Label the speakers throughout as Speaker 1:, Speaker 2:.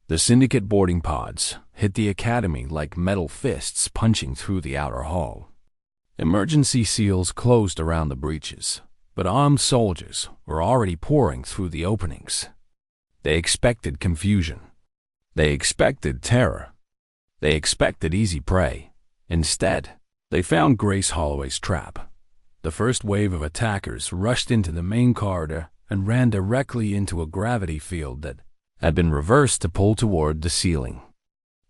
Speaker 1: The Syndicate boarding pods hit the academy like metal fists punching through the outer hull. Emergency seals closed around the breaches, but armed soldiers were already pouring through the openings. They expected confusion. They expected terror. They expected easy prey. Instead, they found Grace Holloway's trap. The first wave of attackers rushed into the main corridor and ran directly into a gravity field that had been reversed to pull toward the ceiling.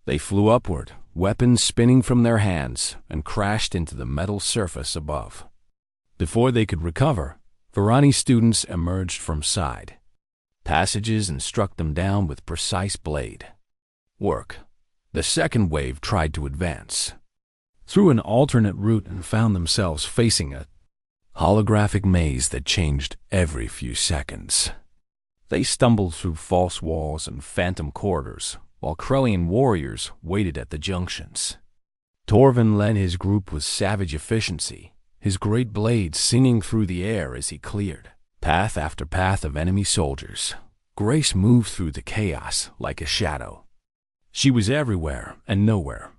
Speaker 1: They flew upward, weapons spinning from their hands, and crashed into the metal surface above. Before they could recover, Varani students emerged from side passages and struck them down with precise blade work. The second wave tried to advance through an alternate route and found themselves facing a holographic maze that changed every few seconds. They stumbled through false walls and phantom corridors, while Krellian warriors waited at the junctions. Torvin led his group with savage efficiency, his great blade singing through the air as he cleared path after path of enemy soldiers. Grace moved through the chaos like a shadow. She was everywhere and nowhere,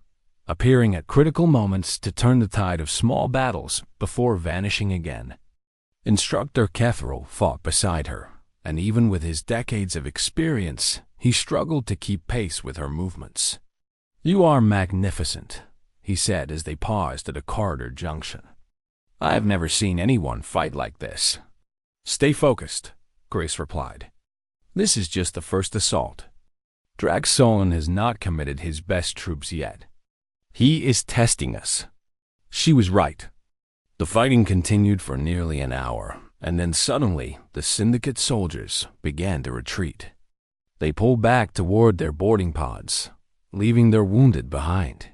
Speaker 1: appearing at critical moments to turn the tide of small battles before vanishing again. Instructor Kethril fought beside her, and even with his decades of experience, he struggled to keep pace with her movements. "You are magnificent," he said as they paused at a corridor junction. "I have never seen anyone fight like this." "Stay focused," Grace replied. "This is just the first assault. Drax Solon has not committed his best troops yet. He is testing us." She was right. The fighting continued for nearly an hour, and then suddenly the Syndicate soldiers began to retreat. They pulled back toward their boarding pods, leaving their wounded behind.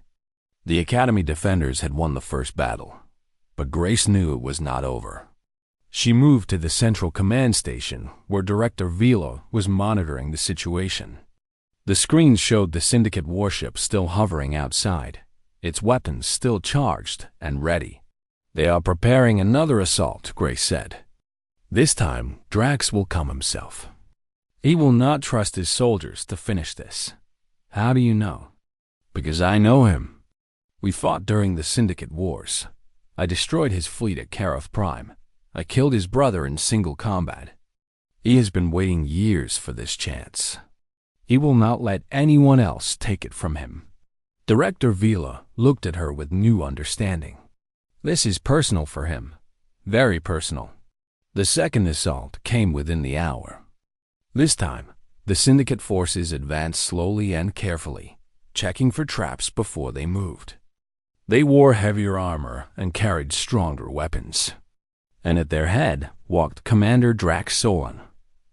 Speaker 1: The Academy defenders had won the first battle, but Grace knew it was not over. She moved to the central command station, where Director Vila was monitoring the situation. The screens showed the Syndicate warship still hovering outside, its weapons still charged and ready. "They are preparing another assault," Grace said. "This time, Drax will come himself. He will not trust his soldiers to finish this." "How do you know?" "Because I know him. We fought during the Syndicate Wars. I destroyed his fleet at Karoth Prime. I killed his brother in single combat. He has been waiting years for this chance. He will not let anyone else take it from him." Director Vila looked at her with new understanding. "This is personal for him. Very personal." The second assault came within the hour. This time, the Syndicate forces advanced slowly and carefully, checking for traps before they moved. They wore heavier armor and carried stronger weapons. And at their head walked Commander Drax Solon.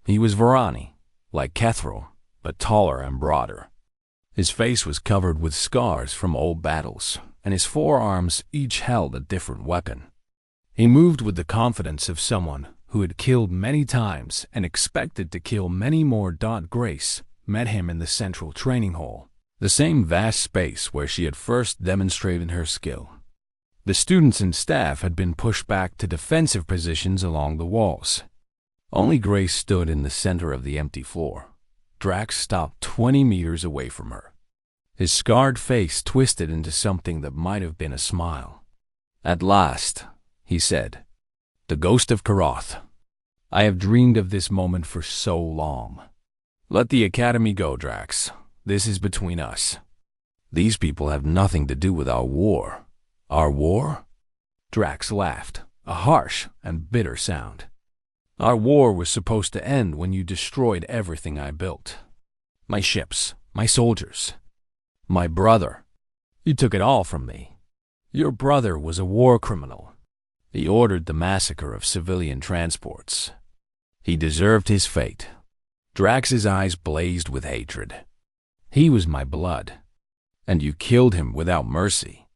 Speaker 1: He was Varani, like Kethril, but taller and broader. His face was covered with scars from old battles, and his forearms each held a different weapon. He moved with the confidence of someone who had killed many times and expected to kill many more. Grace met him in the central training hall, the same vast space where she had first demonstrated her skill. The students and staff had been pushed back to defensive positions along the walls. Only Grace stood in the center of the empty floor. Drax stopped 20 meters away from her. His scarred face twisted into something that might have been a smile. "At last," he said. "The ghost of Karoth. I have dreamed of this moment for so long. Let the Academy go, Drax. This is between us. These people have nothing to do with our war." "Our war?" Drax laughed, a harsh and bitter sound. "Our war was supposed to end when you destroyed everything I built. My ships, my soldiers, my brother. You took it all from me. Your brother was a war criminal. He ordered the massacre of civilian transports. He deserved his fate." Drax's eyes blazed with hatred. "He was my blood, and you killed him without mercy.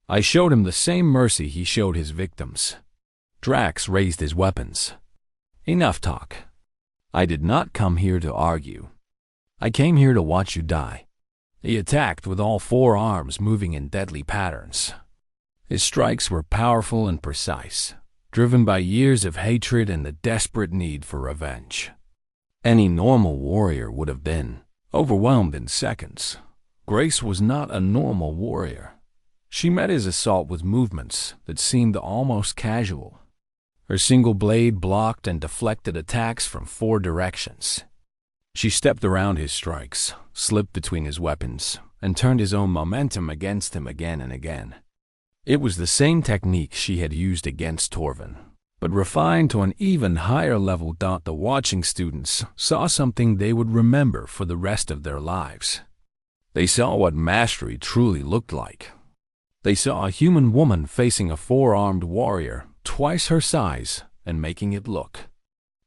Speaker 1: I showed him the same mercy he showed his victims." Drax raised his weapons. "Enough talk. I did not come here to argue. I came here to watch you die." He attacked with all four arms moving in deadly patterns. His strikes were powerful and precise, driven by years of hatred and the desperate need for revenge. Any normal warrior would have been Overwhelmed in seconds, Grace was not a normal warrior. She met his assault with movements that seemed almost casual. Her single blade blocked and deflected attacks from 4 directions. She stepped around his strikes, slipped between his weapons, and turned his own momentum against him again and again. It was the same technique she had used against Torvin, but refined to an even higher level. The watching students saw something they would remember for the rest of their lives. They saw what mastery truly looked like. They saw a human woman facing a 4-armed warrior twice her size and making it look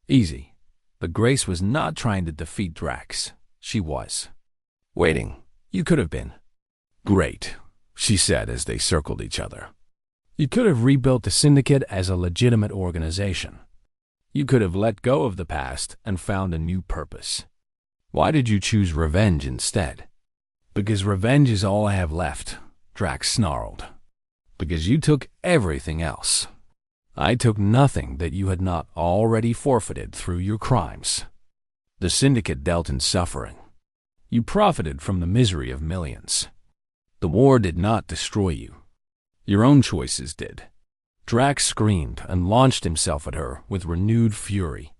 Speaker 1: easy. But Grace was not trying to defeat Drax. She was waiting. You could have been great, she said as they circled each other. You could have rebuilt the Syndicate as a legitimate organization. You could have let go of the past and found a new purpose. Why did you choose revenge instead? Because revenge is all I have left, Drax snarled. Because you took everything else. I took nothing that you had not already forfeited through your crimes. The Syndicate dealt in suffering. You profited from the misery of millions. The war did not destroy you. Your own choices did. Drax screamed and launched himself at her with renewed fury.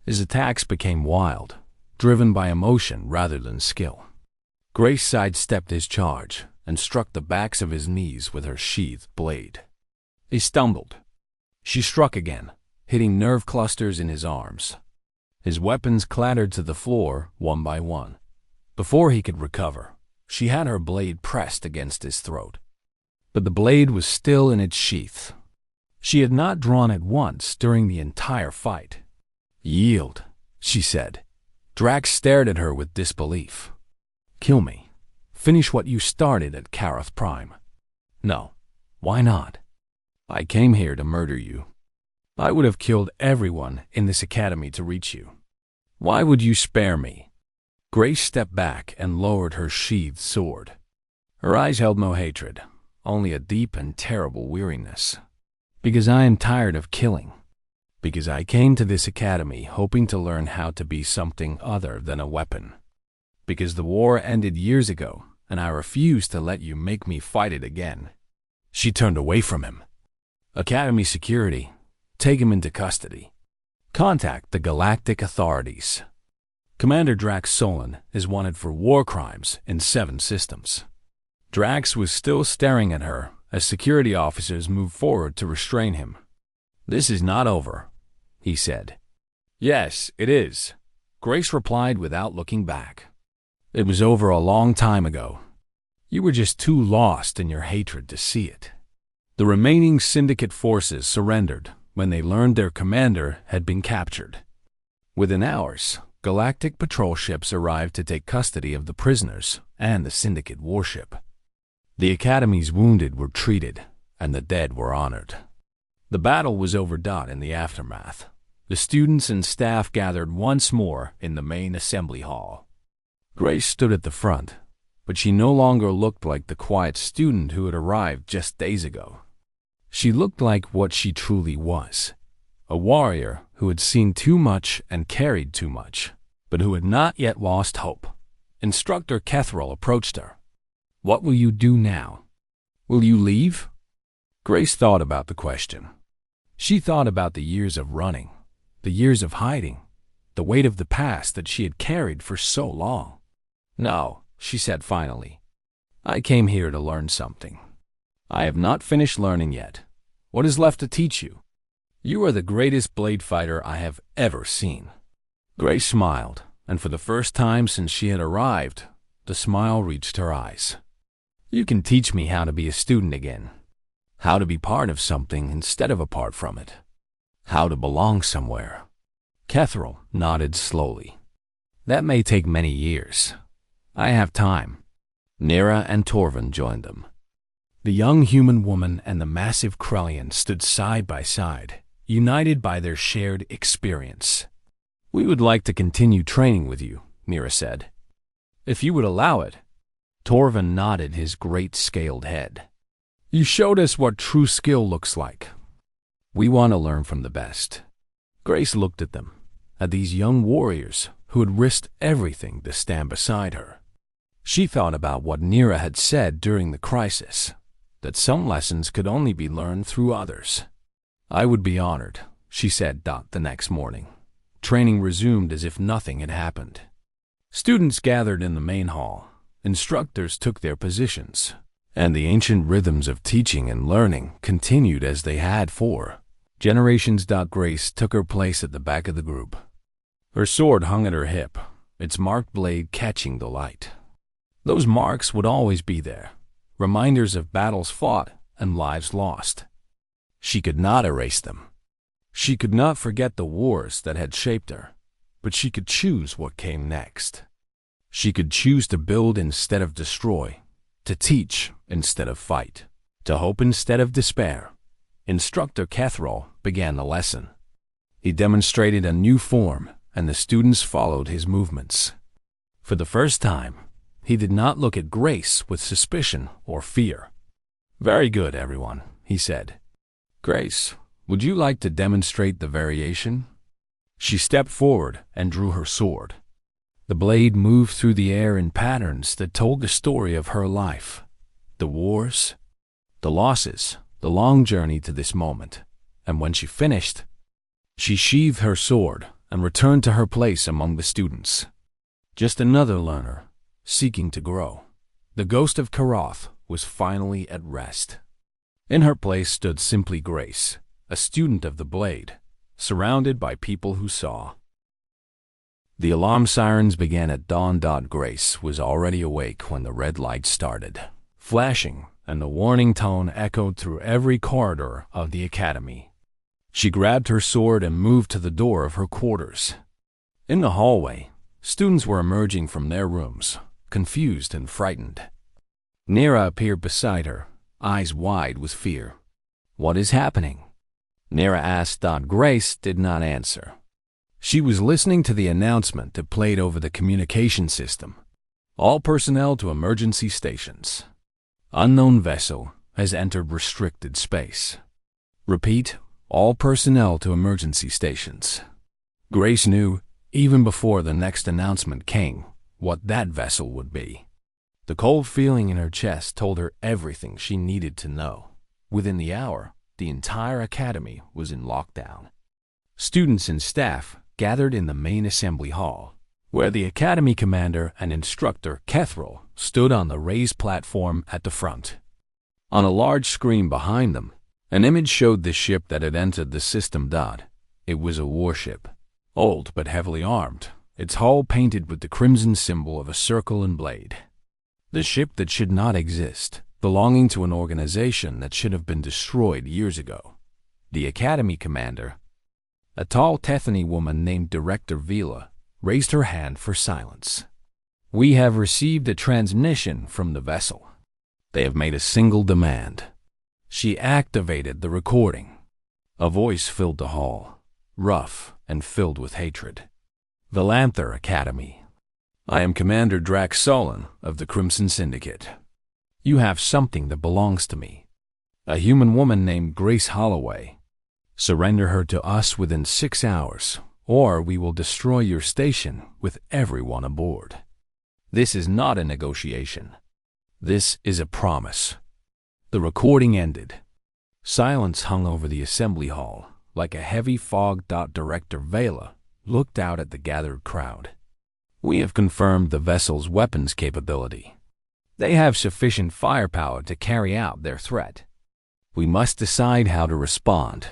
Speaker 1: His attacks became wild, driven by emotion rather than skill. Grace sidestepped his charge and struck the backs of his knees with her sheathed blade. He stumbled. She struck again, hitting nerve clusters in his arms. His weapons clattered to the floor one by one. Before he could recover, she had her blade pressed against his throat. But the blade was still in its sheath. She had not drawn it once during the entire fight. Yield, she said. Drax stared at her with disbelief. Kill me. Finish what you started at Karath Prime. No. Why not? I came here to murder you. I would have killed everyone in this academy to reach you. Why would you spare me? Grace stepped back and lowered her sheathed sword. Her eyes held no hatred, only a deep and terrible weariness. Because I am tired of killing. Because I came to this academy hoping to learn how to be something other than a weapon. Because the war ended years ago, and I refuse to let you make me fight it again. She turned away from him. Academy security. Take him into custody. Contact the Galactic authorities. Commander Drax Solon is wanted for war crimes in 7 systems. Drax was still staring at her as security officers moved forward to restrain him. This is not over, he said. Yes, it is, Grace replied without looking back. It was over a long time ago. You were just too lost in your hatred to see it. The remaining Syndicate forces surrendered when they learned their commander had been captured. Within hours, Galactic patrol ships arrived to take custody of the prisoners and the Syndicate warship. The Academy's wounded were treated, and the dead were honored. The battle was over. In the aftermath, the students and staff gathered once more in the main assembly hall. Grace stood at the front, but she no longer looked like the quiet student who had arrived just days ago. She looked like what she truly was, a warrior who had seen too much and carried too much, but who had not yet lost hope. Instructor Kethril approached her. What will you do now? Will you leave? Grace thought about the question. She thought about the years of running, the years of hiding, the weight of the past that she had carried for so long. No, she said finally. I came here to learn something. I have not finished learning yet. What is left to teach you? You are the greatest blade fighter I have ever seen. Grace smiled, and for the first time since she had arrived, the smile reached her eyes. You can teach me how to be a student again. How to be part of something instead of apart from it. How to belong somewhere. Kethril nodded slowly. That may take many years. I have time. Nira and Torvin joined them. The young human woman and the massive Krellian stood side by side, united by their shared experience. We would like to continue training with you, Nira said. If you would allow it. Torvin nodded his great scaled head. You showed us what true skill looks like. We want to learn from the best. Grace looked at them, at these young warriors who had risked everything to stand beside her. She thought about what Nira had said during the crisis, that some lessons could only be learned through others. "I would be honored," she said the next morning. Training resumed as if nothing had happened. Students gathered in the main hall, instructors took their positions, and the ancient rhythms of teaching and learning continued as they had for generations. Grace took her place at the back of the group. Her sword hung at her hip, its marked blade catching the light. Those marks would always be there, reminders of battles fought and lives lost. She could not erase them. She could not forget the wars that had shaped her, but she could choose what came next. She could choose to build instead of destroy, to teach instead of fight, to hope instead of despair. Instructor Kethrol began the lesson. He demonstrated a new form, and the students followed his movements. For the first time, he did not look at Grace with suspicion or fear. "Very good, everyone," he said. "Grace, would you like to demonstrate the variation?" She stepped forward and drew her sword. The blade moved through the air in patterns that told the story of her life, the wars, the losses, the long journey to this moment. And when she finished, she sheathed her sword and returned to her place among the students. Just another learner, seeking to grow. The ghost of Karoth was finally at rest. In her place stood simply Grace, a student of the blade, surrounded by people who saw. The alarm sirens began at dawn. Grace was already awake when the red light started, flashing, and the warning tone echoed through every corridor of the academy. She grabbed her sword and moved to the door of her quarters. In the hallway, students were emerging from their rooms, confused and frightened. Nira appeared beside her, eyes wide with fear. "What is happening?" Nira asked. Grace did not answer. She was listening to the announcement that played over the communication system. "All personnel to emergency stations. Unknown vessel has entered restricted space. Repeat, all personnel to emergency stations." Grace knew, even before the next announcement came, what that vessel would be. The cold feeling in her chest told her everything she needed to know. Within the hour, the entire academy was in lockdown. Students and staff gathered in the main assembly hall, where the academy commander and instructor Kethrol stood on the raised platform at the front. On a large screen behind them, an image showed the ship that had entered the system. It was a warship, old but heavily armed, its hull painted with the crimson symbol of a circle and blade. The ship that should not exist, belonging to an organization that should have been destroyed years ago. The academy commander, a tall Tethany woman named Director Vila, raised her hand for silence. "We have received a transmission from the vessel. They have made a single demand." She activated the recording. A voice filled the hall, rough and filled with hatred. "Valanther Academy. I am Commander Drax Solon of the Crimson Syndicate. You have something that belongs to me. A human woman named Grace Holloway. Surrender her to us within 6 hours, or we will destroy your station with everyone aboard. This is not a negotiation. This is a promise." The recording ended. Silence hung over the assembly hall, like a heavy fog. Director Vela looked out at the gathered crowd. "We have confirmed the vessel's weapons capability. They have sufficient firepower to carry out their threat. We must decide how to respond."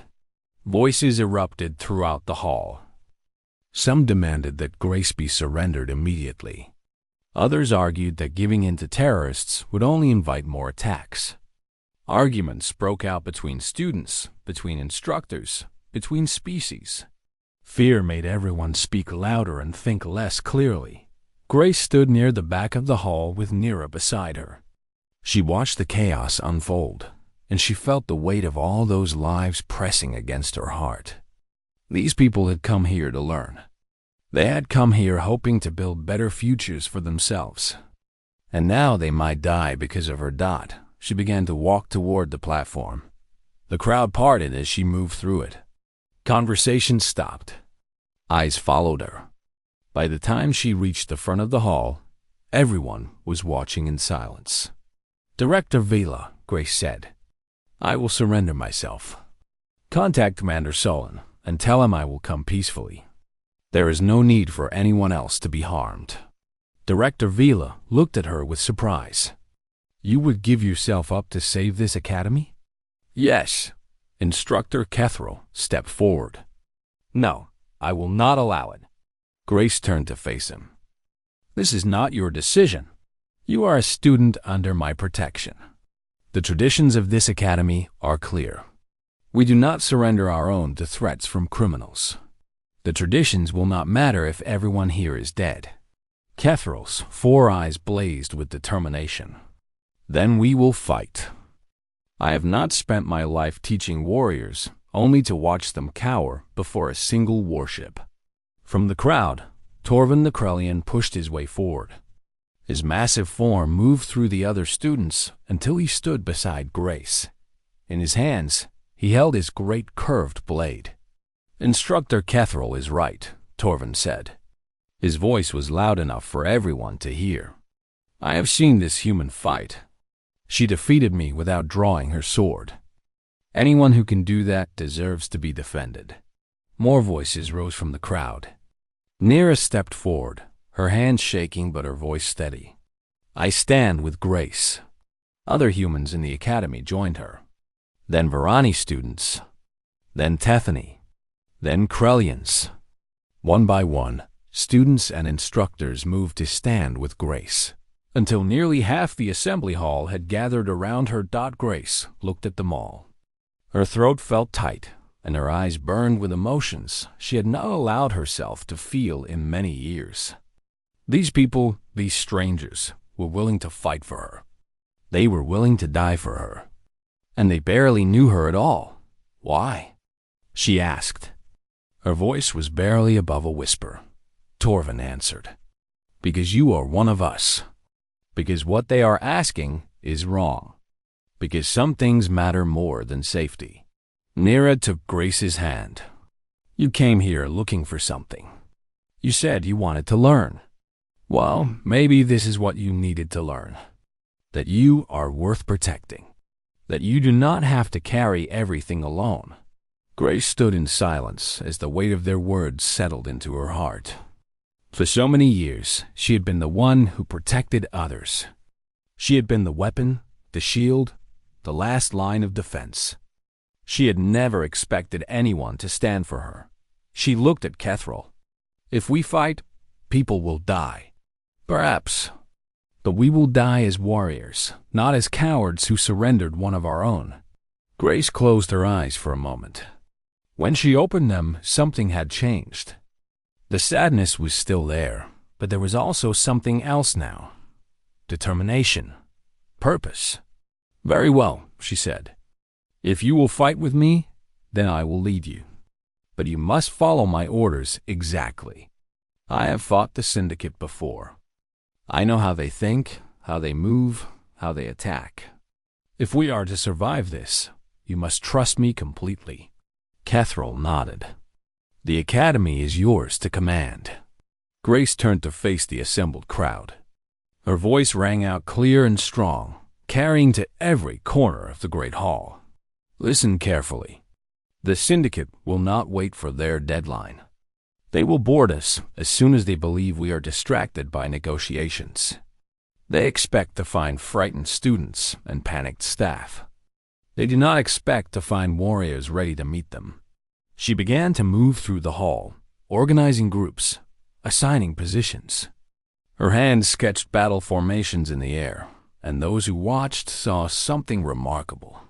Speaker 1: Voices erupted throughout the hall. Some demanded that Grace be surrendered immediately. Others argued that giving in to terrorists would only invite more attacks. Arguments broke out between students, between instructors, between species. Fear made everyone speak louder and think less clearly. Grace stood near the back of the hall with Nira beside her. She watched the chaos unfold, and she felt the weight of all those lives pressing against her heart. These people had come here to learn. They had come here hoping to build better futures for themselves. And now they might die because of her. She began to walk toward the platform. The crowd parted as she moved through it. Conversation stopped. Eyes followed her. By the time she reached the front of the hall, everyone was watching in silence. "Director Vila," Grace said, "I will surrender myself. Contact Commander Solon and tell him I will come peacefully. There is no need for anyone else to be harmed." Director Vila looked at her with surprise. "You would give yourself up to save this academy?" "Yes." Instructor Kethril stepped forward. "No, I will not allow it." Grace turned to face him. "This is not your decision. You are a student under my protection. The traditions of this academy are clear. We do not surrender our own to threats from criminals. The traditions will not matter if everyone here is dead." Kethril's 4 eyes blazed with determination. "Then we will fight. I have not spent my life teaching warriors only to watch them cower before a single warship." From the crowd, Torvin the Krellian pushed his way forward. His massive form moved through the other students until he stood beside Grace. In his hands, he held his great curved blade. "Instructor Kethril is right," Torvin said. His voice was loud enough for everyone to hear. "I have seen this human fight. She defeated me without drawing her sword. Anyone who can do that deserves to be defended." More voices rose from the crowd. Nira stepped forward, her hands shaking but her voice steady. "I stand with Grace." Other humans in the academy joined her. Then Varani students. Then Tethany. Then Krellians. One by one, students and instructors moved to stand with Grace, until nearly half the assembly hall had gathered around her. Grace looked at them all. Her throat felt tight, and her eyes burned with emotions she had not allowed herself to feel in many years. These people, these strangers, were willing to fight for her. They were willing to die for her. And they barely knew her at all. "Why?" she asked. Her voice was barely above a whisper. Torvin answered, "Because you are one of us. Because what they are asking is wrong. Because some things matter more than safety." Nira took Grace's hand. "You came here looking for something. You said you wanted to learn. Well, maybe this is what you needed to learn. That you are worth protecting. That you do not have to carry everything alone." Grace stood in silence as the weight of their words settled into her heart. For so many years, she had been the one who protected others. She had been the weapon, the shield, the last line of defense. She had never expected anyone to stand for her. She looked at Kethril. "If we fight, people will die. Perhaps. But we will die as warriors, not as cowards who surrendered one of our own." Grace closed her eyes for a moment. When she opened them, something had changed. The sadness was still there, but there was also something else now. Determination. Purpose. "Very well," she said. "If you will fight with me, then I will lead you. But you must follow my orders exactly. I have fought the Syndicate before. I know how they think, how they move, how they attack. If we are to survive this, you must trust me completely." Kethril nodded. "The academy is yours to command." Grace turned to face the assembled crowd. Her voice rang out clear and strong, carrying to every corner of the great hall. "Listen carefully. The Syndicate will not wait for their deadline. They will board us as soon as they believe we are distracted by negotiations. They expect to find frightened students and panicked staff. They do not expect to find warriors ready to meet them." She began to move through the hall, organizing groups, assigning positions. Her hands sketched battle formations in the air, and those who watched saw something remarkable.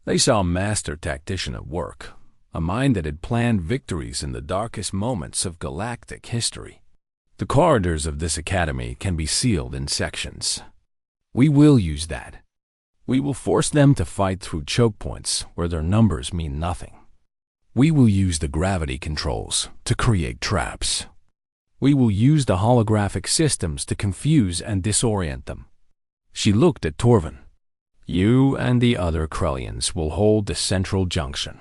Speaker 1: They saw a master tactician at work, a mind that had planned victories in the darkest moments of galactic history. The corridors of this academy can be sealed in sections. We will use that. We will force them to fight through choke points where their numbers mean nothing. We will use the gravity controls to create traps. We will use the holographic systems to confuse and disorient them. She looked at Torvin. "You and the other Krellians will hold the central junction.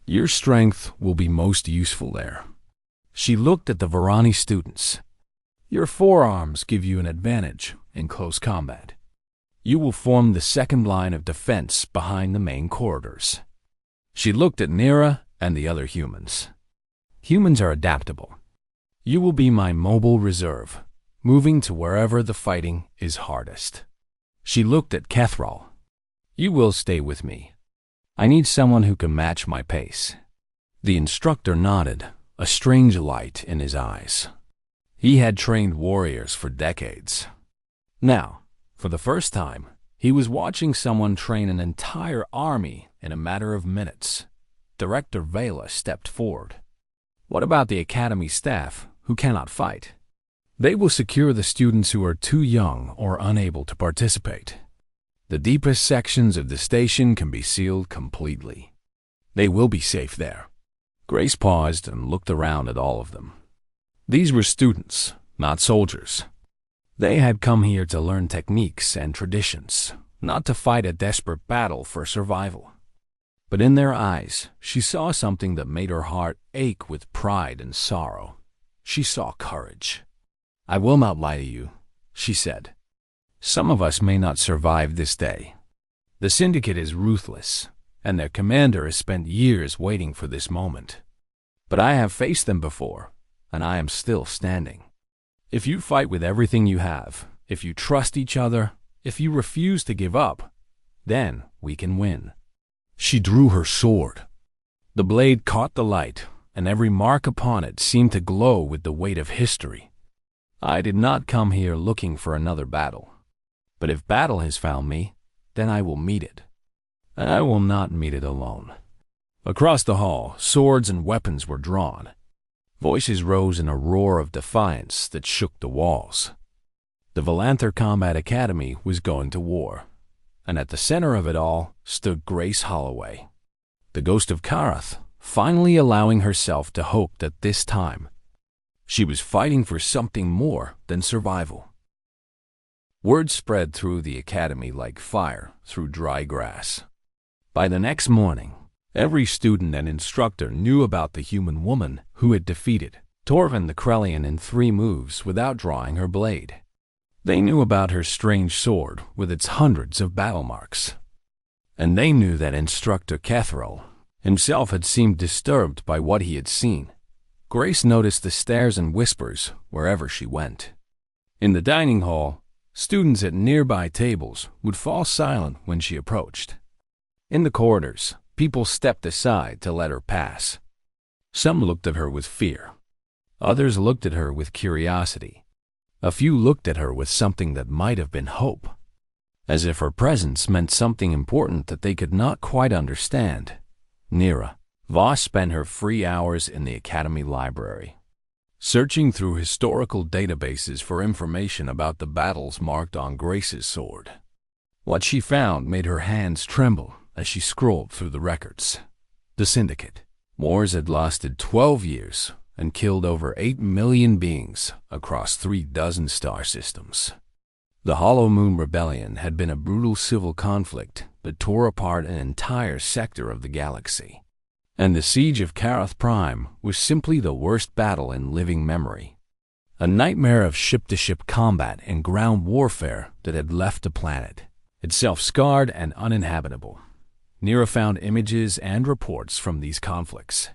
Speaker 1: Your strength will be most useful there. She looked at the Varani students. Your forearms give you an advantage in close combat. You will form the second line of defense behind the main corridors. She looked at Nira and the other humans. Humans are adaptable. You will be my mobile reserve, moving to wherever the fighting is hardest. She looked at Kethral. You will stay with me. I need someone who can match my pace. The instructor nodded, a strange light in his eyes. He had trained warriors for decades. Now, for the first time, he was watching someone train an entire army in a matter of minutes. Director Vela stepped forward. What about the academy staff who cannot fight? They will secure the students who are too young or unable to participate. The deepest sections of the station can be sealed completely. They will be safe there. Grace paused and looked around at all of them. These were students, not soldiers. They had come here to learn techniques and traditions, not to fight a desperate battle for survival. But in their eyes, she saw something that made her heart ache with pride and sorrow. She saw courage. I will not lie to you, she said. Some of us may not survive this day. The Syndicate is ruthless, and their commander has spent years waiting for this moment. But I have faced them before, and I am still standing. If you fight with everything you have, if you trust each other, if you refuse to give up, then we can win. She drew her sword. The blade caught the light, and every mark upon it seemed to glow with the weight of history. I did not come here looking for another battle. But if battle has found me, then I will meet it. And I will not meet it alone. Across the hall, swords and weapons were drawn. Voices rose in a roar of defiance that shook the walls. The Valanther Combat Academy was going to war, and at the center of it all stood Grace Holloway, the ghost of Karath, finally allowing herself to hope that this time she was fighting for something more than survival. Word spread through the academy like fire through dry grass. By the next morning, every student and instructor knew about the human woman who had defeated Torvin the Krellian in 3 moves without drawing her blade. They knew about her strange sword with its hundreds of battle marks. And they knew that Instructor Kethral himself had seemed disturbed by what he had seen. Grace noticed the stares and whispers wherever she went. In the dining hall, students at nearby tables would fall silent when she approached. In the corridors, people stepped aside to let her pass. Some looked at her with fear. Others looked at her with curiosity. A few looked at her with something that might have been hope, as if her presence meant something important that they could not quite understand. Nira Voss spent her free hours in the academy library, searching through historical databases for information about the battles marked on Grace's sword. What she found made her hands tremble as she scrolled through the records. The Syndicate. Wars had lasted 12 years and killed over 8 million beings across 36 star systems. The Hollow Moon Rebellion had been a brutal civil conflict that tore apart an entire sector of the galaxy. And the Siege of Karath Prime was simply the worst battle in living memory. A nightmare of ship-to-ship combat and ground warfare that had left the planet, itself scarred and uninhabitable. Nira found images and reports from these conflicts.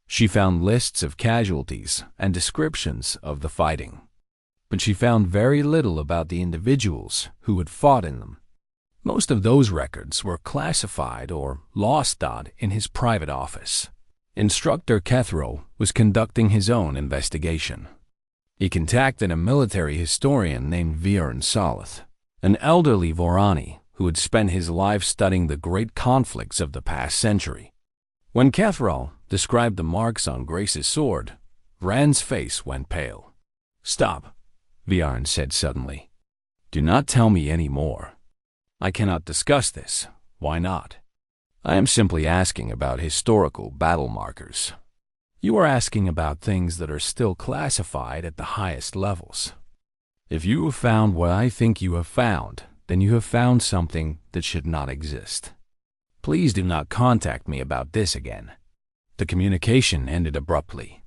Speaker 1: She found lists of casualties and descriptions of the fighting. But she found very little about the individuals who had fought in them. Most of those records were classified or lost in his private office. Instructor Kethral was conducting his own investigation. He contacted a military historian named Viren Salith, an elderly Vorani who had spent his life studying the great conflicts of the past century. When Kethral described the marks on Grace's sword, Rand's face went pale. "Stop," Viren said suddenly. "Do not tell me any more. I cannot discuss this. Why not? I am simply asking about historical battle markers. You are asking about things that are still classified at the highest levels. If you have found what I think you have found, then you have found something that should not exist. Please do not contact me about this again." The communication ended abruptly.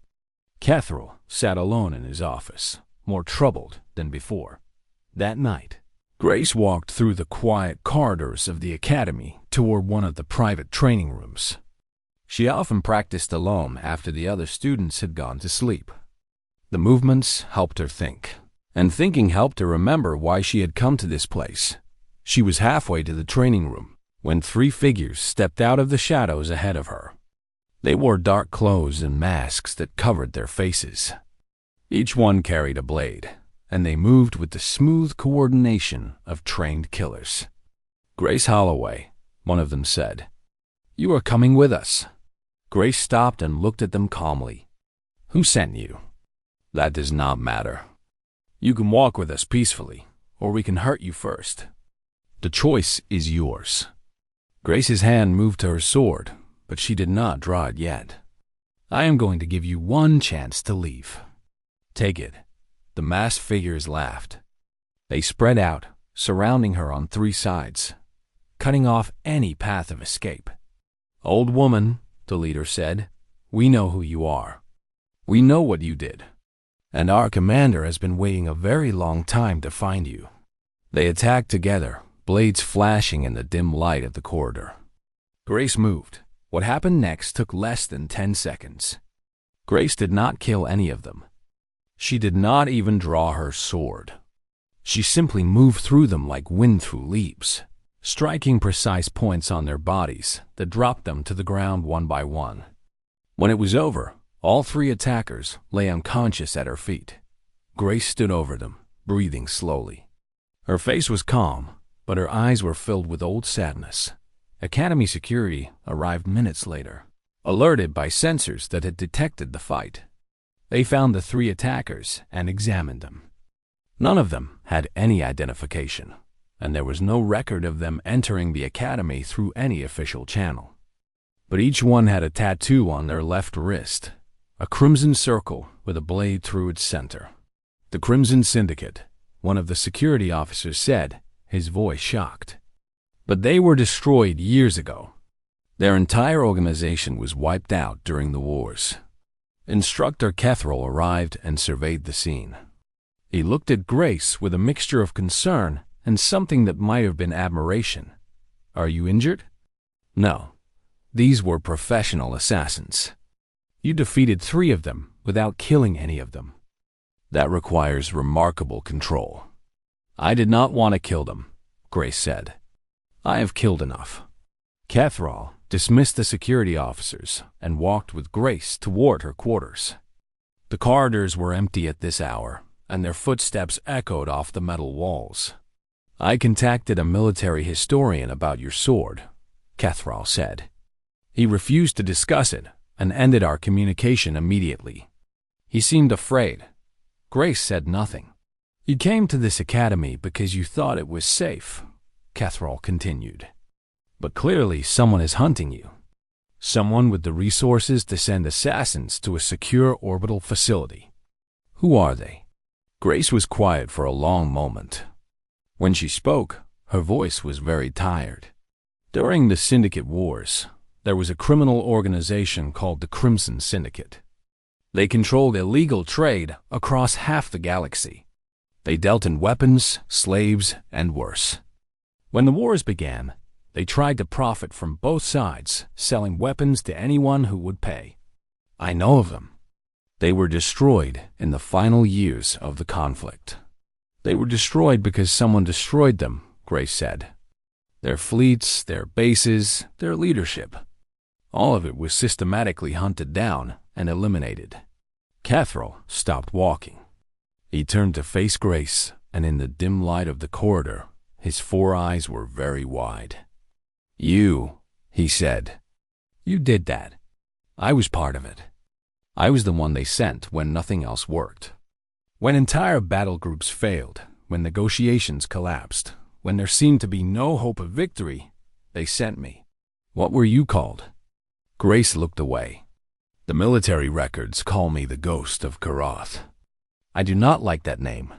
Speaker 1: Catherall sat alone in his office, more troubled than before. That night, Grace walked through the quiet corridors of the academy toward one of the private training rooms. She often practiced alone after the other students had gone to sleep. The movements helped her think, and thinking helped her remember why she had come to this place. She was halfway to the training room when three figures stepped out of the shadows ahead of her. They wore dark clothes and masks that covered their faces. Each one carried a blade, and they moved with the smooth coordination of trained killers. "Grace Holloway," one of them said. "You are coming with us." Grace stopped and looked at them calmly. "Who sent you?" "That does not matter. You can walk with us peacefully, or we can hurt you first. The choice is yours." Grace's hand moved to her sword, but she did not draw it yet. "I am going to give you one chance to leave. Take it." The masked figures laughed. They spread out, surrounding her on three sides, cutting off any path of escape. "Old woman," the leader said, "we know who you are. We know what you did, and our commander has been waiting a very long time to find you." They attacked together, blades flashing in the dim light of the corridor. Grace moved. What happened next took less than 10 seconds. Grace did not kill any of them. She did not even draw her sword. She simply moved through them like wind through leaves, striking precise points on their bodies that dropped them to the ground one by one. When it was over, all three attackers lay unconscious at her feet. Grace stood over them, breathing slowly. Her face was calm, but her eyes were filled with old sadness. Academy security arrived minutes later, alerted by sensors that had detected the fight. They found the three attackers and examined them. None of them had any identification, and there was no record of them entering the academy through any official channel. But each one had a tattoo on their left wrist, a crimson circle with a blade through its center. "The Crimson Syndicate," one of the security officers said, his voice shocked. "But they were destroyed years ago. Their entire organization was wiped out during the wars." Instructor Catherall arrived and surveyed the scene. He looked at Grace with a mixture of concern and something that might have been admiration. "Are you injured?" "No. These were professional assassins. You defeated 3 of them without killing any of them. That requires remarkable control." "I did not want to kill them," Grace said. "I have killed enough." Catherall dismissed the security officers and walked with Grace toward her quarters. The corridors were empty at this hour, and their footsteps echoed off the metal walls. "I contacted a military historian about your sword," Catherall said. "He refused to discuss it and ended our communication immediately. He seemed afraid." Grace said nothing. "You came to this academy because you thought it was safe," Catherall continued. "But clearly someone is hunting you. Someone with the resources to send assassins to a secure orbital facility. Who are they?" Grace was quiet for a long moment. When she spoke, her voice was very tired. "During the Syndicate Wars, there was a criminal organization called the Crimson Syndicate. They controlled illegal trade across half the galaxy. They dealt in weapons, slaves, and worse. When the wars began, they tried to profit from both sides, selling weapons to anyone who would pay. I know of them. They were destroyed in the final years of the conflict." "They were destroyed because someone destroyed them," Grace said. "Their fleets, their bases, their leadership. All of it was systematically hunted down and eliminated." Catherall stopped walking. He turned to face Grace, and in the dim light of the corridor, his 4 eyes were very wide. "You," he said. "You did that. I was part of it. I was the one they sent when nothing else worked. When entire battle groups failed, when negotiations collapsed, when there seemed to be no hope of victory, they sent me." "What were you called?" Grace looked away. "The military records call me the Ghost of Karath. I do not like that name.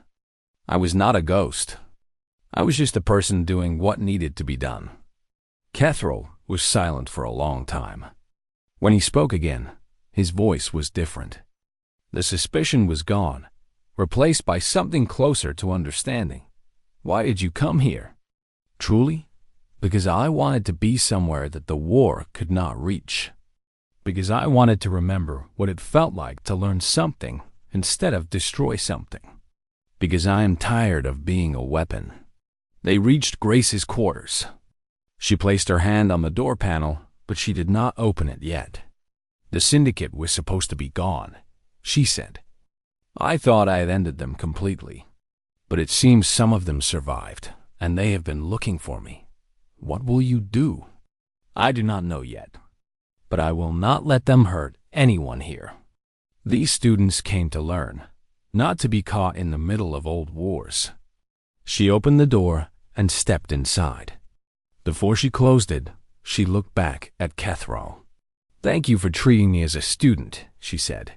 Speaker 1: I was not a ghost. I was just a person doing what needed to be done." Catherall was silent for a long time. When he spoke again, his voice was different. The suspicion was gone, replaced by something closer to understanding. Why did you come here? Truly? Because I wanted to be somewhere that the war could not reach. Because I wanted to remember what it felt like to learn something instead of destroy something. Because I am tired of being a weapon. They reached Grace's quarters. She placed her hand on the door panel, but she did not open it yet. The syndicate was supposed to be gone, she said. I thought I had ended them completely. But it seems some of them survived, and they have been looking for me. What will you do? I do not know yet. But I will not let them hurt anyone here. These students came to learn, not to be caught in the middle of old wars. She opened the door and stepped inside. Before she closed it, she looked back at Kethral. Thank you for treating me as a student, she said.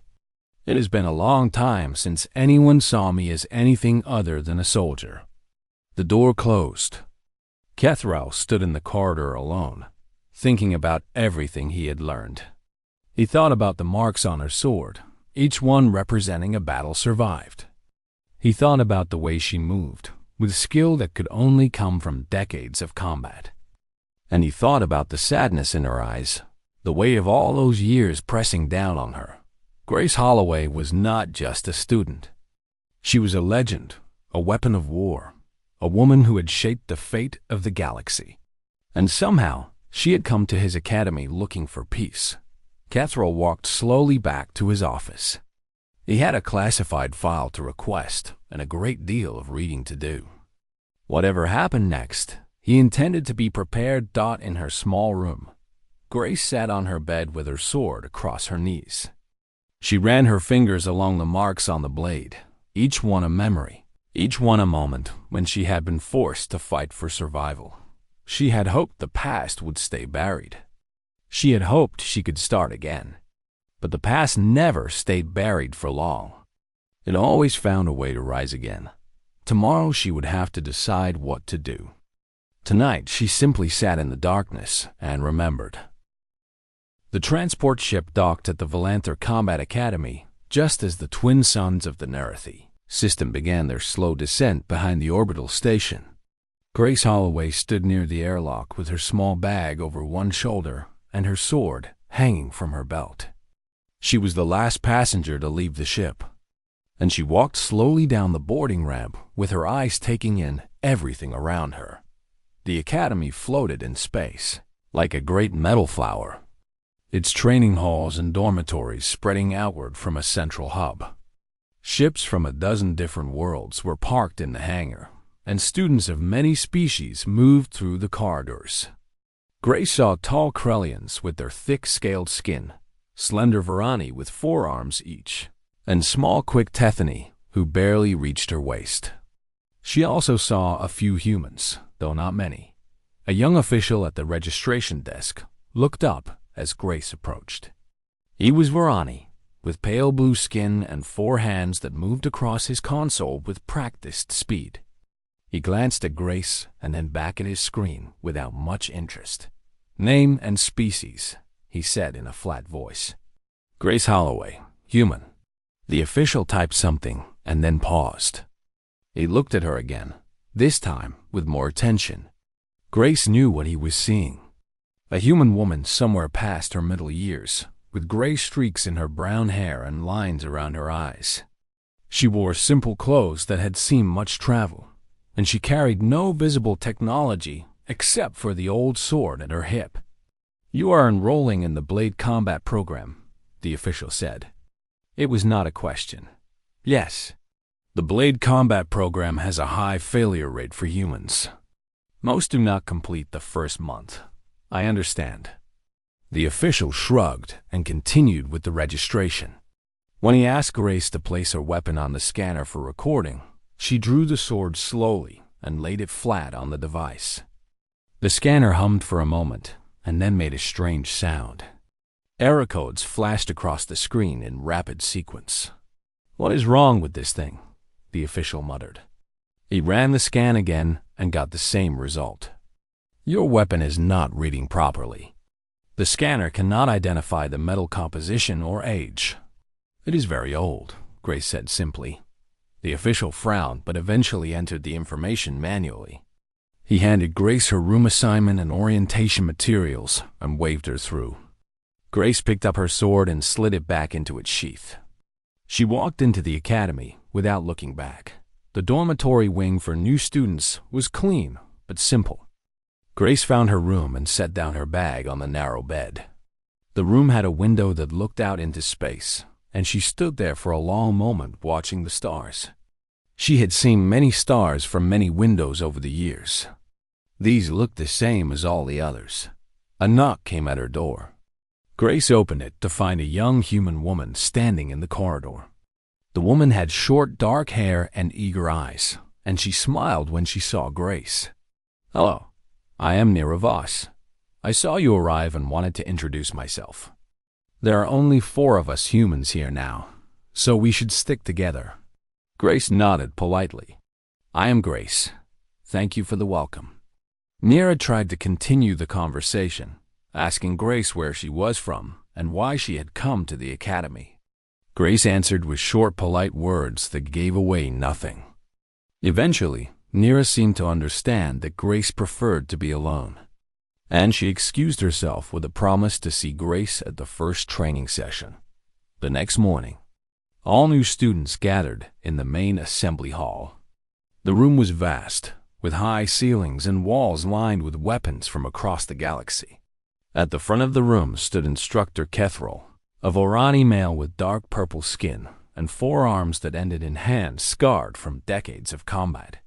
Speaker 1: It has been a long time since anyone saw me as anything other than a soldier. The door closed. Kethral stood in the corridor alone, thinking about everything he had learned. He thought about the marks on her sword, each one representing a battle survived. He thought about the way she moved, with skill that could only come from decades of combat. And he thought about the sadness in her eyes, the weight of all those years pressing down on her. Grace Holloway was not just a student. She was a legend, a weapon of war, a woman who had shaped the fate of the galaxy. And somehow, she had come to his academy looking for peace. Kethral walked slowly back to his office. He had a classified file to request and a great deal of reading to do. Whatever happened next, he intended to be prepared. In her small room, Grace sat on her bed with her sword across her knees. She ran her fingers along the marks on the blade, each one a memory, each one a moment when she had been forced to fight for survival. She had hoped the past would stay buried. She had hoped she could start again. But the past never stayed buried for long. It always found a way to rise again. Tomorrow she would have to decide what to do. Tonight she simply sat in the darkness and remembered. The transport ship docked at the Volanther Combat Academy just as the twin suns of the Nerethi system began their slow descent behind the orbital station. Grace Holloway stood near the airlock with her small bag over one shoulder and her sword hanging from her belt. She was the last passenger to leave the ship, and she walked slowly down the boarding ramp with her eyes taking in everything around her. The academy floated in space, like a great metal flower, its training halls and dormitories spreading outward from a central hub. Ships from a dozen different worlds were parked in the hangar, and students of many species moved through the corridors. Grace saw tall Krellians with their thick-scaled skin, slender Varani with 4 arms each, and small quick Tethany who barely reached her waist. She also saw a few humans, though not many. A young official at the registration desk looked up as Grace approached. He was Varani, with pale blue skin and 4 hands that moved across his console with practiced speed. He glanced at Grace and then back at his screen without much interest. Name and species, he said in a flat voice. Grace Holloway, human. The official typed something and then paused. He looked at her again, this time with more attention. Grace knew what he was seeing. A human woman somewhere past her middle years, with gray streaks in her brown hair and lines around her eyes. She wore simple clothes that had seen much travel, and she carried no visible technology except for the old sword at her hip. You are enrolling in the Blade Combat Program, the official said. It was not a question. Yes, the Blade Combat Program has a high failure rate for humans. Most do not complete the first month. I understand. The official shrugged and continued with the registration. When he asked Grace to place her weapon on the scanner for recording, she drew the sword slowly and laid it flat on the device. The scanner hummed for a moment and then made a strange sound. Error codes flashed across the screen in rapid sequence. What is wrong with this thing? The official muttered. He ran the scan again and got the same result. Your weapon is not reading properly. The scanner cannot identify the metal composition or age. "It is very old," Grace said simply. The official frowned, but eventually entered the information manually. He handed Grace her room assignment and orientation materials and waved her through. Grace picked up her sword and slid it back into its sheath. She walked into the academy without looking back. The dormitory wing for new students was clean but simple. Grace found her room and set down her bag on the narrow bed. The room had a window that looked out into space, and she stood there for a long moment watching the stars. She had seen many stars from many windows over the years. These looked the same as all the others. A knock came at her door. Grace opened it to find a young human woman standing in the corridor. The woman had short, dark hair and eager eyes, and she smiled when she saw Grace. "Hello, I am Nira Voss. I saw you arrive and wanted to introduce myself. There are only 4 of us humans here now, so we should stick together." Grace nodded politely. "I am Grace. Thank you for the welcome." Nira tried to continue the conversation, asking Grace where she was from and why she had come to the academy. Grace answered with short, polite words that gave away nothing. Eventually, Nira seemed to understand that Grace preferred to be alone, and she excused herself with a promise to see Grace at the first training session. The next morning, all new students gathered in the main assembly hall. The room was vast, with high ceilings and walls lined with weapons from across the galaxy. At the front of the room stood Instructor Kethril, a Vorani male with dark purple skin and 4 arms that ended in hands scarred from decades of combat.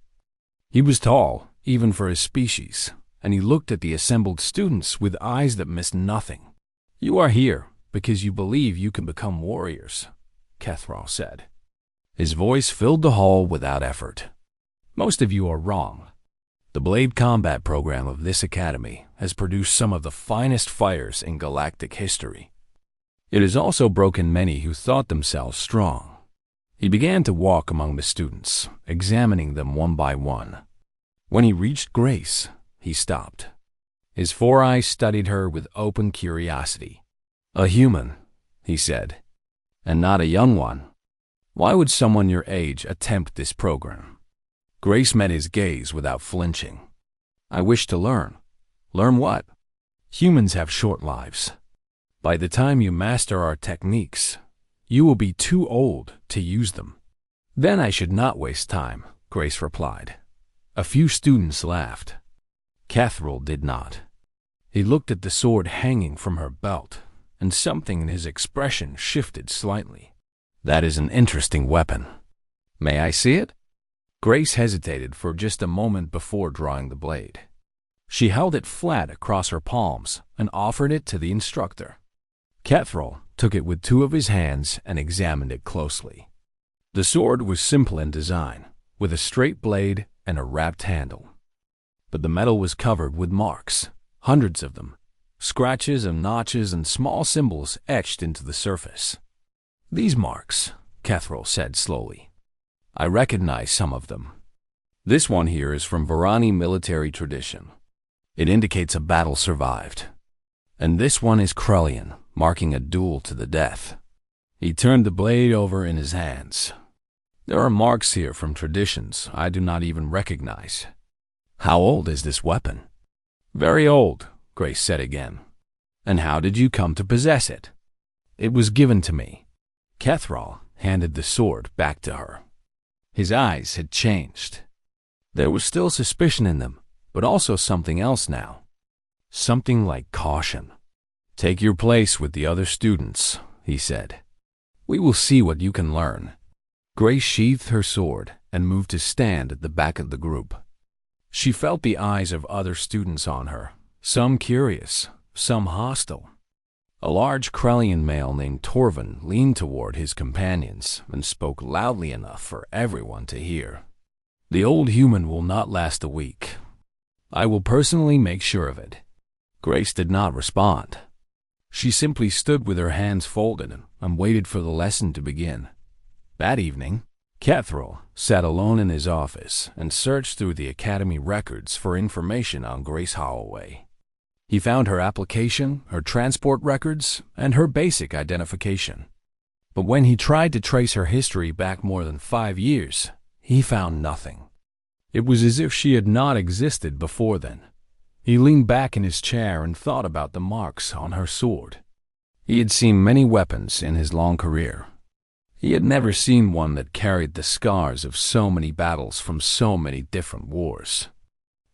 Speaker 1: He was tall, even for his species, and he looked at the assembled students with eyes that missed nothing. "You are here because you believe you can become warriors," Kethril said. His voice filled the hall without effort. "Most of you are wrong. The Blade Combat program of this academy has produced some of the finest fighters in galactic history. It has also broken many who thought themselves strong." He began to walk among the students, examining them one by one. When he reached Grace, he stopped. His 4 eyes studied her with open curiosity. "A human," he said, "and not a young one. Why would someone your age attempt this program?" Grace met his gaze without flinching. "I wish to learn." "Learn what?" "Humans have short lives. By the time you master our techniques, you will be too old to use them." "Then I should not waste time," Grace replied. A few students laughed. Kethril did not. He looked at the sword hanging from her belt, and something in his expression shifted slightly. "That is an interesting weapon. May I see it?" Grace hesitated for just a moment before drawing the blade. She held it flat across her palms and offered it to the instructor. Kethril took it with 2 of his hands and examined it closely. The sword was simple in design, with a straight blade and a wrapped handle. But the metal was covered with marks, hundreds of them, scratches and notches and small symbols etched into the surface. "These marks," Kethril said slowly. "I recognize some of them. This one here is from Vorani military tradition. It indicates a battle survived. And this one is Krellian, marking a duel to the death." He turned the blade over in his hands. "There are marks here from traditions I do not even recognize. How old is this weapon?" "Very old," Grace said again. "And how did you come to possess it?" "It was given to me." Kethril handed the sword back to her. His eyes had changed. There was still suspicion in them, but also something else now. Something like caution. "Take your place with the other students," he said. "We will see what you can learn." Grace sheathed her sword and moved to stand at the back of the group. She felt the eyes of other students on her, some curious, some hostile. A large Krellian male named Torvin leaned toward his companions and spoke loudly enough for everyone to hear. "The old human will not last a week. I will personally make sure of it." Grace did not respond. She simply stood with her hands folded and waited for the lesson to begin. That evening, Kethril sat alone in his office and searched through the academy records for information on Grace Holloway. He found her application, her transport records, and her basic identification. But when he tried to trace her history back more than 5 years, he found nothing. It was as if she had not existed before then. He leaned back in his chair and thought about the marks on her sword. He had seen many weapons in his long career. He had never seen one that carried the scars of so many battles from so many different wars.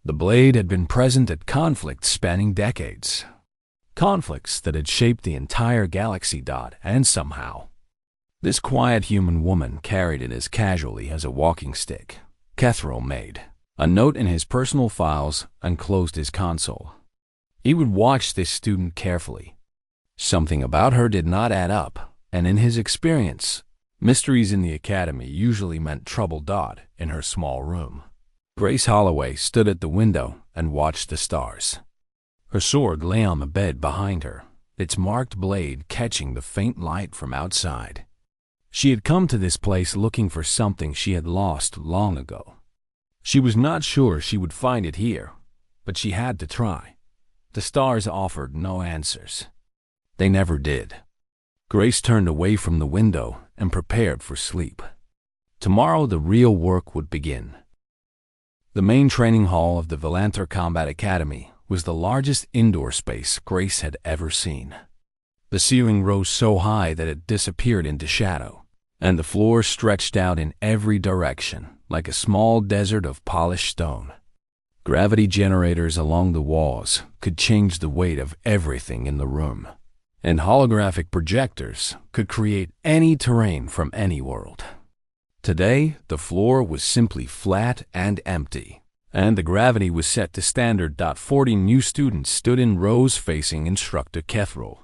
Speaker 1: The blade had been present at conflicts spanning decades. Conflicts that had shaped the entire galaxy. And somehow, this quiet human woman carried it as casually as a walking stick. Kethril made a note in his personal files and closed his console. He would watch this student carefully. Something about her did not add up, and in his experience, mysteries in the academy usually meant trouble. In her small room, Grace Holloway stood at the window and watched the stars. Her sword lay on the bed behind her, its marked blade catching the faint light from outside. She had come to this place looking for something she had lost long ago. She was not sure she would find it here, but she had to try. The stars offered no answers. They never did. Grace turned away from the window and prepared for sleep. Tomorrow the real work would begin. The main training hall of the Volantor Combat Academy was the largest indoor space Grace had ever seen. The ceiling rose so high that it disappeared into shadow, and the floor stretched out in every direction like a small desert of polished stone. Gravity generators along the walls could change the weight of everything in the room, and holographic projectors could create any terrain from any world. Today, the floor was simply flat and empty, and the gravity was set to standard. 40 new students stood in rows facing Instructor Kethril.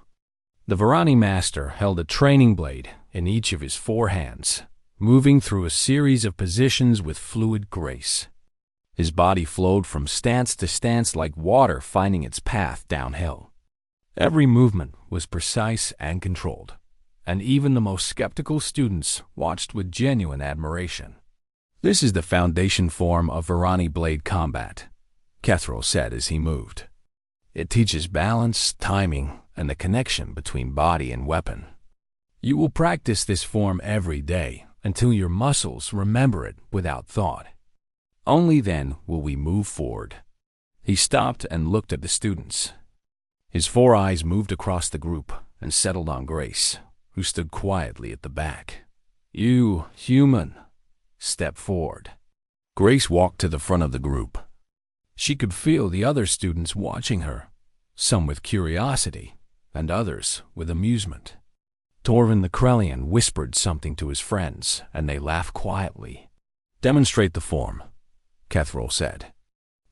Speaker 1: The Varani Master held a training blade in each of his 4 hands, moving through a series of positions with fluid grace. His body flowed from stance to stance like water finding its path downhill. Every movement was precise and controlled, and even the most skeptical students watched with genuine admiration. "This is the foundation form of Varani blade combat," Kethril said as he moved. "It teaches balance, timing, and the connection between body and weapon. You will practice this form every day until your muscles remember it without thought. Only then will we move forward." He stopped and looked at the students. His 4 eyes moved across the group and settled on Grace, who stood quietly at the back. "You, human, step forward." Grace walked to the front of the group. She could feel the other students watching her, some with curiosity and others with amusement. Torvin the Krellian whispered something to his friends, and they laughed quietly. "Demonstrate the form," Kethril said.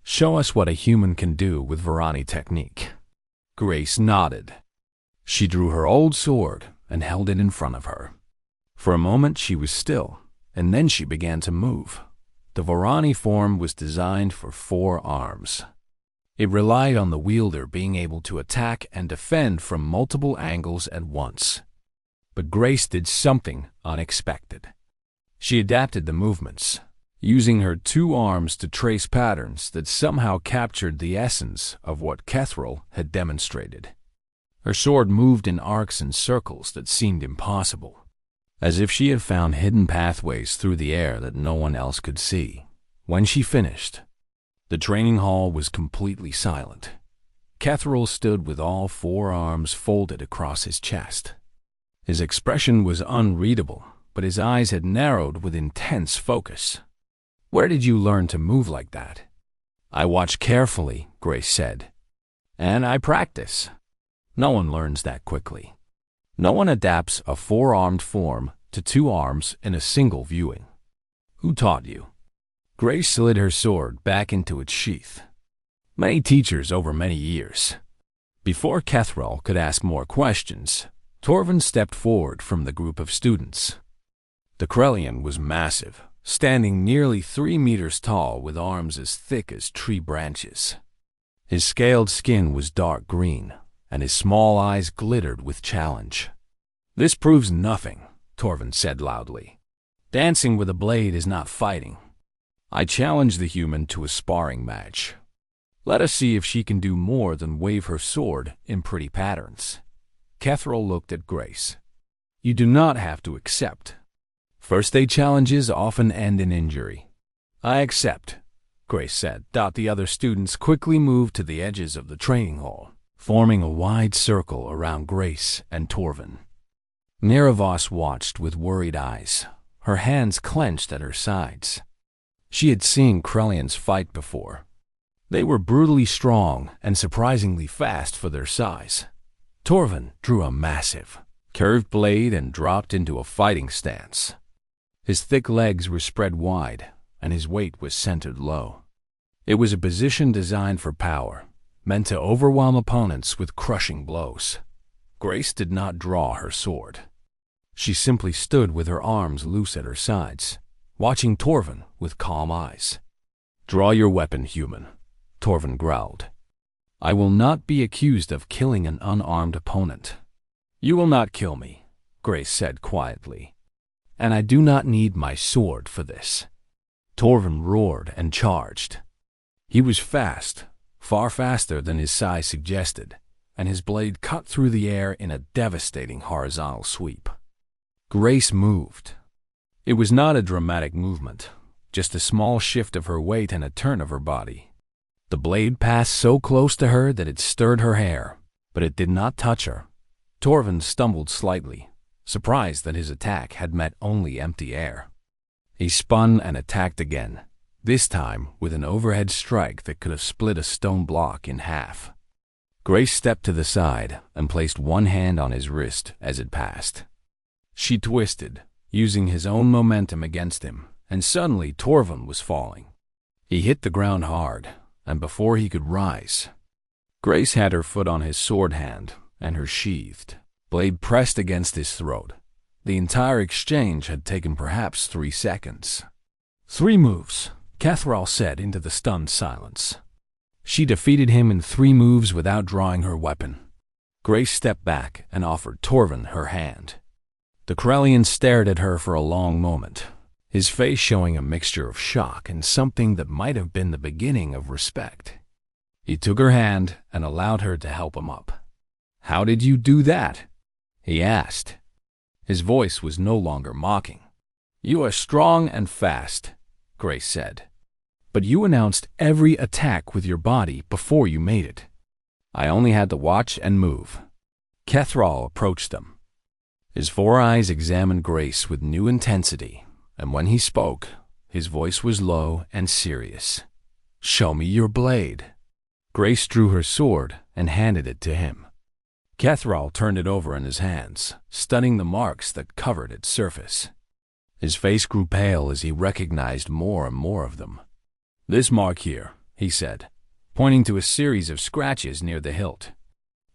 Speaker 1: "Show us what a human can do with Varani technique." Grace nodded. She drew her old sword and held it in front of her. For a moment she was still, and then she began to move. The Varani form was designed for 4 arms. It relied on the wielder being able to attack and defend from multiple angles at once. But Grace did something unexpected. She adapted the movements, using her 2 arms to trace patterns that somehow captured the essence of what Kethril had demonstrated. Her sword moved in arcs and circles that seemed impossible, as if she had found hidden pathways through the air that no one else could see. When she finished, the training hall was completely silent. Kethril stood with all 4 arms folded across his chest. His expression was unreadable, but his eyes had narrowed with intense focus. "Where did you learn to move like that?" "I watch carefully," Grace said. "And I practice." No one learns that quickly. No one adapts a 4-armed form to 2 arms in a single viewing. "Who taught you?" Grace slid her sword back into its sheath. "Many teachers over many years." Before Kethril could ask more questions, Torvin stepped forward from the group of students. The Krellian was massive, standing nearly 3 meters tall with arms as thick as tree branches. His scaled skin was dark green, and his small eyes glittered with challenge. "This proves nothing," Torvin said loudly. "Dancing with a blade is not fighting. I challenge the human to a sparring match. Let us see if she can do more than wave her sword in pretty patterns." Kethril looked at Grace. You do not have to accept. First-aid challenges often end in injury. I accept, Grace said. The other students quickly moved to the edges of the training hall, forming a wide circle around Grace and Torvin. Neravos watched with worried eyes, her hands clenched at her sides. She had seen Krellians fight before. They were brutally strong and surprisingly fast for their size. Torvin drew a massive, curved blade and dropped into a fighting stance. His thick legs were spread wide, and his weight was centered low. It was a position designed for power, meant to overwhelm opponents with crushing blows. Grace did not draw her sword. She simply stood with her arms loose at her sides, watching Torvin with calm eyes. "Draw your weapon, human," Torvin growled. "I will not be accused of killing an unarmed opponent." "You will not kill me," Grace said quietly. "And I do not need my sword for this." Torvin roared and charged. He was fast, far faster than his size suggested, and his blade cut through the air in a devastating horizontal sweep. Grace moved. It was not a dramatic movement, just a small shift of her weight and a turn of her body. The blade passed so close to her that it stirred her hair, but it did not touch her. Torvin stumbled slightly, surprised that his attack had met only empty air. He spun and attacked again, this time with an overhead strike that could have split a stone block in half. Grace stepped to the side and placed one hand on his wrist as it passed. She twisted, using his own momentum against him, and suddenly Torvin was falling. He hit the ground hard, and before he could rise, Grace had her foot on his sword hand and her sheathed blade pressed against his throat. The entire exchange had taken perhaps 3 seconds. "3 moves," Kethral said into the stunned silence. She defeated him in 3 moves without drawing her weapon. Grace stepped back and offered Torvin her hand. The Krellian stared at her for a long moment, his face showing a mixture of shock and something that might have been the beginning of respect. He took her hand and allowed her to help him up. "How did you do that?" he asked. His voice was no longer mocking. "You are strong and fast," Grace said. "But you announced every attack with your body before you made it. I only had to watch and move." Kethral approached them. His 4 eyes examined Grace with new intensity, and when he spoke, his voice was low and serious. "Show me your blade." Grace drew her sword and handed it to him. Kethral turned it over in his hands, studying the marks that covered its surface. His face grew pale as he recognized more and more of them. "This mark here," he said, pointing to a series of scratches near the hilt.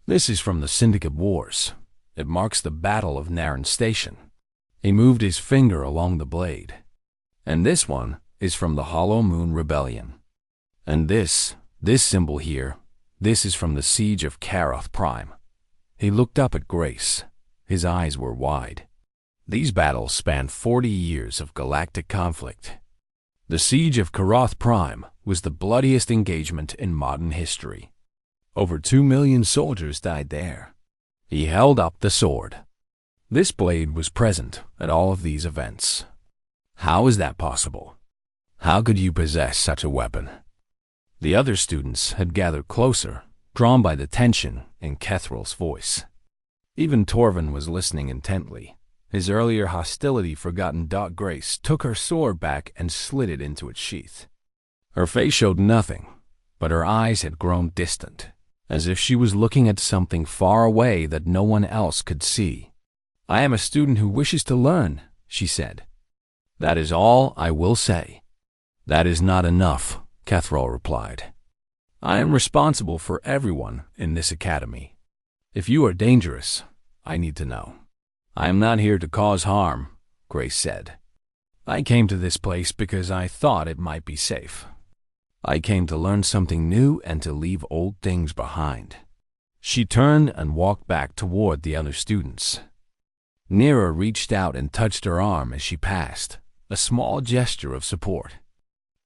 Speaker 1: "This is from the Syndicate Wars. It marks the Battle of Narration Station." He moved his finger along the blade. "And this one is from the Hollow Moon Rebellion. And this symbol here, this is from the Siege of Karoth Prime." He looked up at Grace. His eyes were wide. These battles spanned 40 years of galactic conflict. The Siege of Karoth Prime was the bloodiest engagement in modern history. Over 2 million soldiers died there. He held up the sword. This blade was present at all of these events. "How is that possible? How could you possess such a weapon?" The other students had gathered closer, drawn by the tension in Kethral's voice. Even Torvin was listening intently. His earlier hostility forgotten. Grace took her sword back and slid it into its sheath. Her face showed nothing, but her eyes had grown distant, as if she was looking at something far away that no one else could see. "I am a student who wishes to learn," she said. "That is all I will say." "That is not enough," Kethral replied. "I am responsible for everyone in this academy. If you are dangerous, I need to know." "I am not here to cause harm," Grace said. "I came to this place because I thought it might be safe. I came to learn something new and to leave old things behind." She turned and walked back toward the other students. Nira reached out and touched her arm as she passed, a small gesture of support.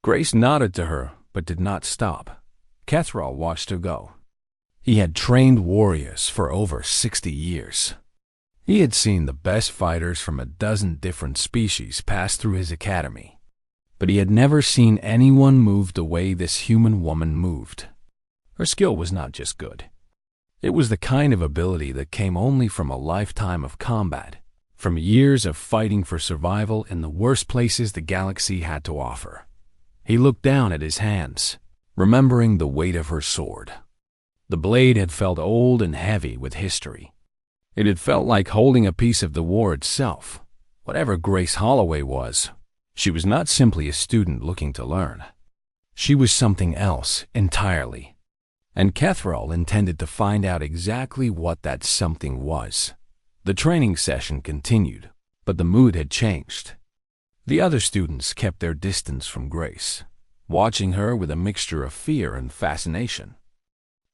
Speaker 1: Grace nodded to her, but did not stop. Kethral watched her go. He had trained warriors for over 60 years. He had seen the best fighters from a dozen different species pass through his academy, but he had never seen anyone move the way this human woman moved. Her skill was not just good. It was the kind of ability that came only from a lifetime of combat, from years of fighting for survival in the worst places the galaxy had to offer. He looked down at his hands, remembering the weight of her sword. The blade had felt old and heavy with history. It had felt like holding a piece of the war itself. Whatever Grace Holloway was, she was not simply a student looking to learn. She was something else entirely. And Kethrall intended to find out exactly what that something was. The training session continued, but the mood had changed. The other students kept their distance from Grace, watching her with a mixture of fear and fascination.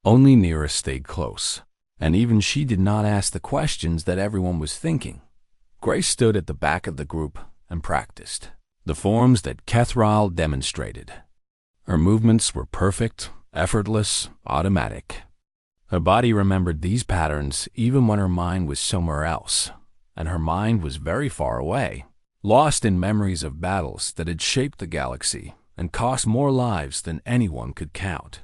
Speaker 1: Only Nira stayed close, and even she did not ask the questions that everyone was thinking. Grace stood at the back of the group and practiced the forms that Kethrall demonstrated. Her movements were perfect, effortless, automatic. Her body remembered these patterns even when her mind was somewhere else, and her mind was very far away, lost in memories of battles that had shaped the galaxy and cost more lives than anyone could count.